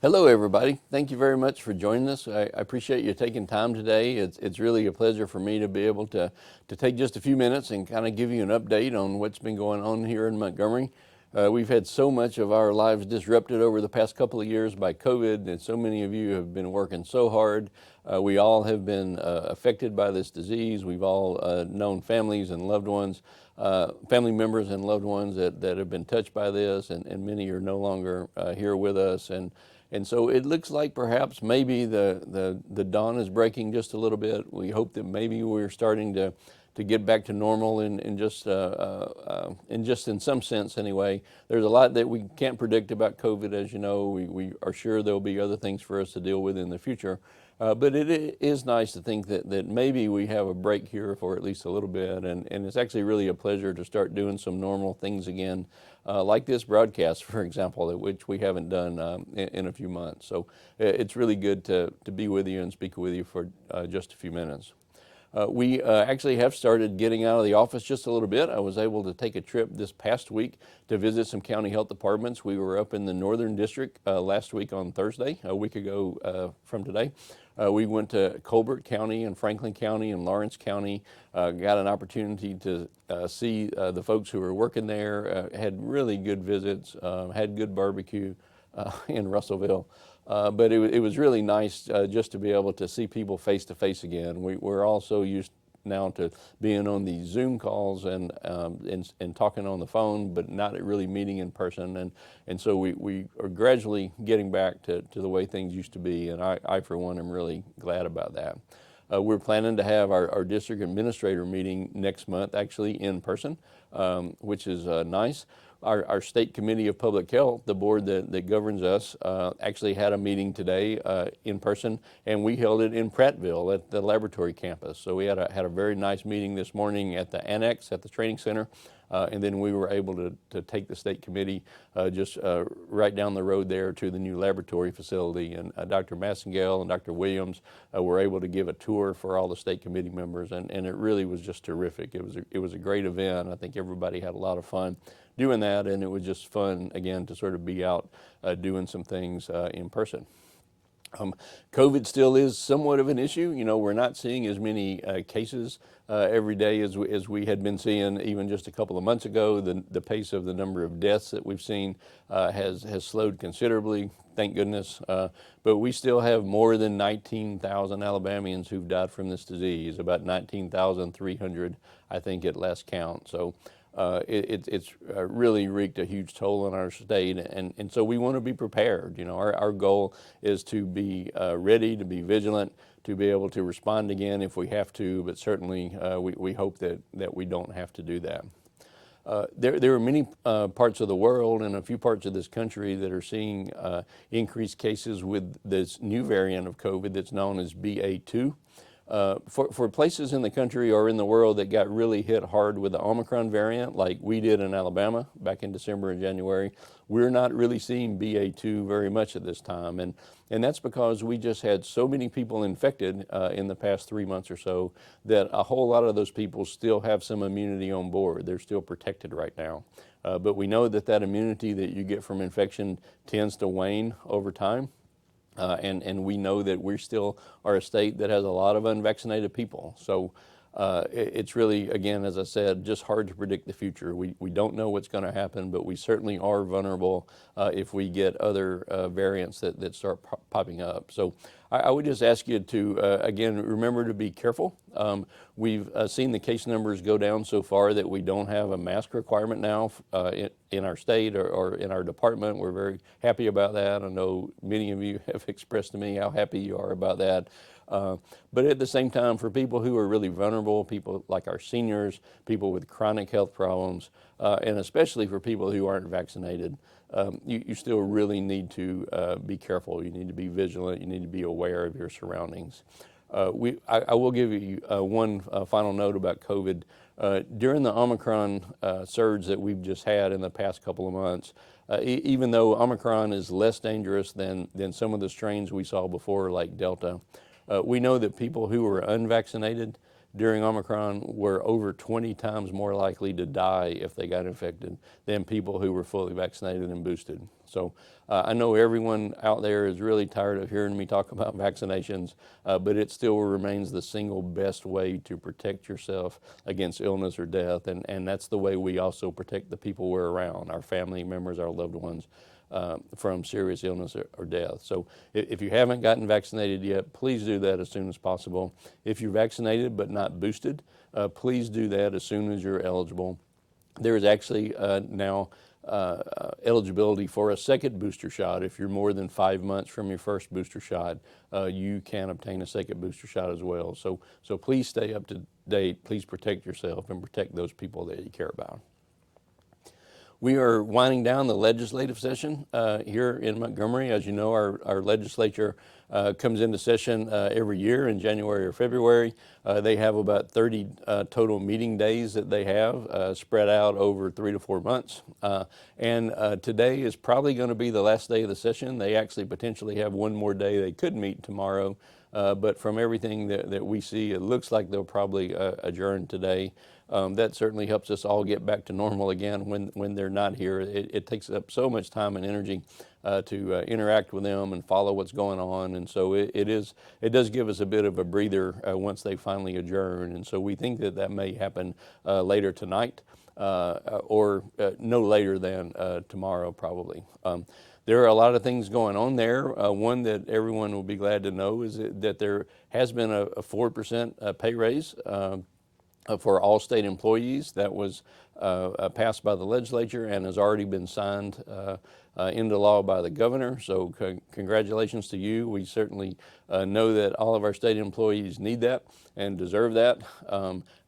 Hello, everybody. Thank you very much for joining us. I appreciate you taking time today. It's really a pleasure for me to be able to take just a few minutes and kind of give you an update on what's been going on here in Montgomery. We've had so much of our lives disrupted over the past couple of years by COVID, and so many of you have been working so hard. We all have been affected by this disease. We've all known families and loved ones, family members and loved ones that have been touched by this, and many are no longer here with us. And so it looks like perhaps maybe the dawn is breaking just a little bit. We hope that maybe we're starting to get back to normal in just in some sense anyway. There's a lot that we can't predict about COVID, as you know. We are sure there'll be other things for us to deal with in the future. But it is nice to think that maybe we have a break here for at least a little bit, and it's actually really a pleasure to start doing some normal things again, like this broadcast, for example, which we haven't done in a few months. So it's really good to be with you and speak with you for just a few minutes. We actually have started getting out of the office just a little bit. I was able to take a trip this past week to visit some county health departments. We were up in the Northern District last week on Thursday, a week ago from today. We went to Colbert County and Franklin County and Lawrence County, got an opportunity to see the folks who were working there, had really good visits, had good barbecue in Russellville. But it was really nice just to be able to see people face to face again. We're all so used now to being on these Zoom calls and talking on the phone, but not really meeting in person. And so we are gradually getting back to the way things used to be. And I for one, am really glad about that. We're planning to have our district administrator meeting next month, actually in person, which is nice. Our State Committee of Public Health, the board that governs us, actually had a meeting today in person, and we held it in Prattville at the laboratory campus. So we had a very nice meeting this morning at the annex at the training center, and then we were able to take the state committee just right down the road there to the new laboratory facility. And Dr. Massengale and Dr. Williams were able to give a tour for all the state committee members, and it really was just terrific. It was a great event. I think everybody had a lot of fun doing that, and it was just fun, again, to sort of be out doing some things in person. COVID still is somewhat of an issue. You know, we're not seeing as many cases every day as we had been seeing even just a couple of months ago. The pace of the number of deaths that we've seen has slowed considerably, thank goodness. But we still have more than 19,000 Alabamians who've died from this disease, about 19,300, I think, at last count. So it's really wreaked a huge toll on our state, and so we want to be prepared. You know, our goal is to be ready, to be vigilant, to be able to respond again if we have to, but certainly we hope that we don't have to do that. There are many parts of the world and a few parts of this country that are seeing increased cases with this new variant of COVID that's known as BA2. For places in the country or in the world that got really hit hard with the Omicron variant, like we did in Alabama back in December and January, we're not really seeing BA2 very much at this time. And that's because we just had so many people infected in the past 3 months or so that a whole lot of those people still have some immunity on board. They're still protected right now. But we know that immunity that you get from infection tends to wane over time. And we know that we still are a state that has a lot of unvaccinated people. So it's really, again, as I said, just hard to predict the future. We don't know what's going to happen, but we certainly are vulnerable if we get other variants that start popping up. So I would just ask you to, again, remember to be careful. We've seen the case numbers go down so far that we don't have a mask requirement now in our state or in our department. We're very happy about that. I know many of you have expressed to me how happy you are about that. But at the same time, for people who are really vulnerable, people like our seniors, people with chronic health problems, and especially for people who aren't vaccinated, you still really need to be careful. You need to be vigilant. You need to be aware of your surroundings. I will give you one final note about COVID. During the Omicron surge that we've just had in the past couple of months, even though Omicron is less dangerous than some of the strains we saw before, like Delta, we know that people who are unvaccinated during Omicron were over 20 times more likely to die if they got infected than people who were fully vaccinated and boosted. So I know everyone out there is really tired of hearing me talk about vaccinations, but it still remains the single best way to protect yourself against illness or death, and that's the way we also protect the people we're around, our family members, our loved ones, from serious illness or death. So if you haven't gotten vaccinated yet, please do that as soon as possible. If you're vaccinated but not boosted, please do that as soon as you're eligible. There is actually now eligibility for a second booster shot. If you're more than 5 months from your first booster shot, you can obtain a second booster shot as well. So please stay up to date. Please protect yourself and protect those people that you care about. We are winding down the legislative session here in Montgomery. As you know, our legislature comes into session every year in January or February. They have about 30 total meeting days that they have spread out over 3 to 4 months. And today is probably going to be the last day of the session. They actually potentially have one more day they could meet tomorrow. But from everything that we see, it looks like they'll probably adjourn today. That certainly helps us all get back to normal again when they're not here. It takes up so much time and energy to interact with them and follow what's going on, and so it does give us a bit of a breather once they finally adjourn. And so we think that may happen later tonight or no later than tomorrow probably. There are a lot of things going on there. One that everyone will be glad to know is that there has been a 4% pay raise for all state employees. That was passed by the legislature and has already been signed into law by the governor. So congratulations to you. We certainly know that all of our state employees need that and deserve that.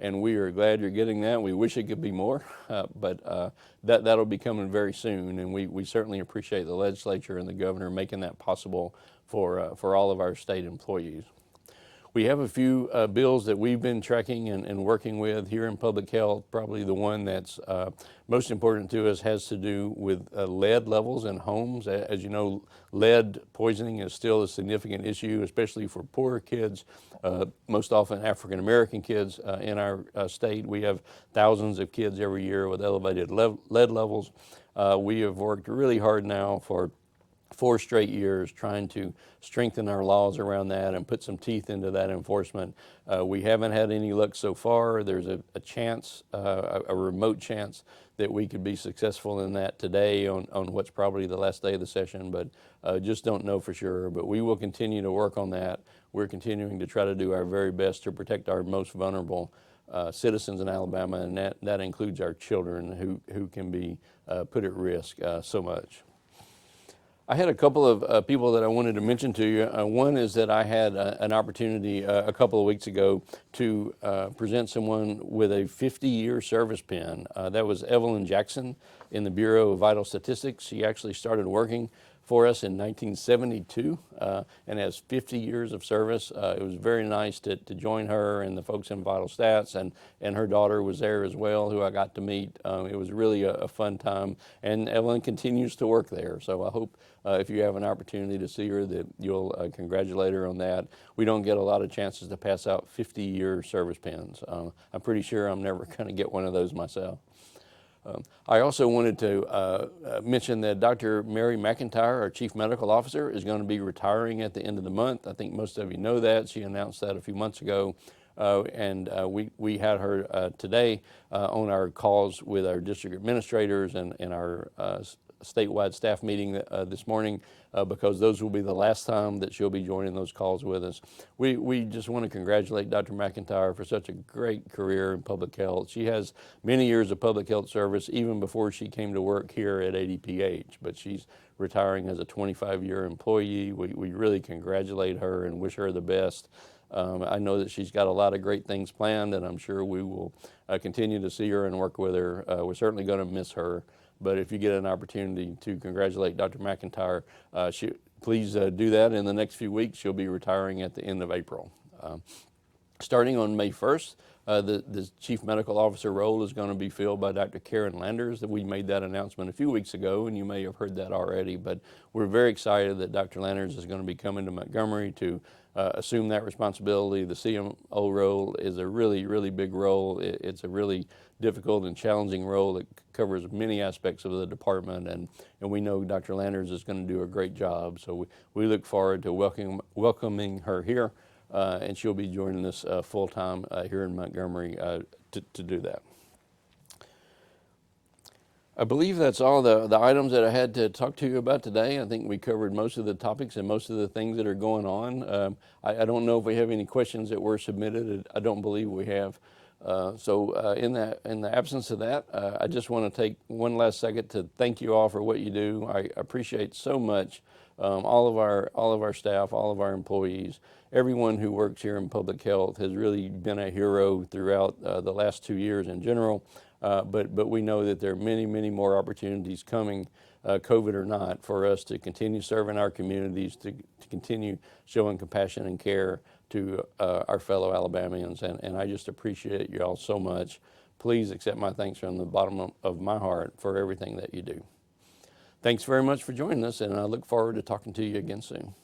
And we are glad you're getting that. We wish it could be more, but that'll be coming very soon. And we certainly appreciate the legislature and the governor making that possible for all of our state employees. We have a few bills that we've been tracking and working with here in public health. Probably the one that's most important to us has to do with lead levels in homes. As you know, lead poisoning is still a significant issue, especially for poorer kids, most often African American kids in our state. We have thousands of kids every year with elevated lead levels. We have worked really hard now for 4 straight years trying to strengthen our laws around that and put some teeth into that enforcement. We haven't had any luck so far. There's a chance, a remote chance, that we could be successful in that today on what's probably the last day of the session, but just don't know for sure. But we will continue to work on that. We're continuing to try to do our very best to protect our most vulnerable citizens in Alabama, and that includes our children who can be put at risk so much. I had a couple of people that I wanted to mention to you. One is that I had an opportunity a couple of weeks ago to present someone with a 50-year service pin. That was Evelyn Jackson in the Bureau of Vital Statistics. She actually started working for us in 1972 and has 50 years of service. It was very nice to join her and the folks in Vital Stats, and her daughter was there as well, who I got to meet. It was really a fun time, and Evelyn continues to work there. So I hope if you have an opportunity to see her that you'll congratulate her on that. We don't get a lot of chances to pass out 50-year service pins. I'm pretty sure I'm never going to get one of those myself. I also wanted to mention that Dr. Mary McIntyre, our Chief Medical Officer, is going to be retiring at the end of the month. I think most of you know that. She announced that a few months ago. And we had her today on our calls with our district administrators and our statewide staff meeting this morning because those will be the last time that she'll be joining those calls with us. We just want to congratulate Dr. McIntyre for such a great career in public health. She has many years of public health service even before she came to work here at ADPH, but she's retiring as a 25-year employee. We really congratulate her and wish her the best. I know that she's got a lot of great things planned, and I'm sure we will continue to see her and work with her. We're certainly going to miss her, but if you get an opportunity to congratulate Dr. McIntyre, please do that in the next few weeks. She'll be retiring at the end of April. Starting on May 1st, The Chief Medical Officer role is going to be filled by Dr. Karen Landers. We made that announcement a few weeks ago, and you may have heard that already, but we're very excited that Dr. Landers is going to be coming to Montgomery to assume that responsibility. The CMO role is a really, really big role. It's a really difficult and challenging role that covers many aspects of the department, and we know Dr. Landers is going to do a great job. So we look forward to welcoming her here, and she'll be joining us full-time here in Montgomery to do that. I believe that's all the items that I had to talk to you about today. I think we covered most of the topics and most of the things that are going on. I don't know if we have any questions that were submitted. I don't believe we have. In the absence of that, I just want to take one last second to thank you all for what you do. I appreciate so much all of our staff, all of our employees, everyone who works here in public health has really been a hero throughout the last 2 years in general. But we know that there are many, many more opportunities coming, COVID or not, for us to continue serving our communities, to continue showing compassion and care to our fellow Alabamians. And I just appreciate you all so much. Please accept my thanks from the bottom of my heart for everything that you do. Thanks very much for joining us, and I look forward to talking to you again soon.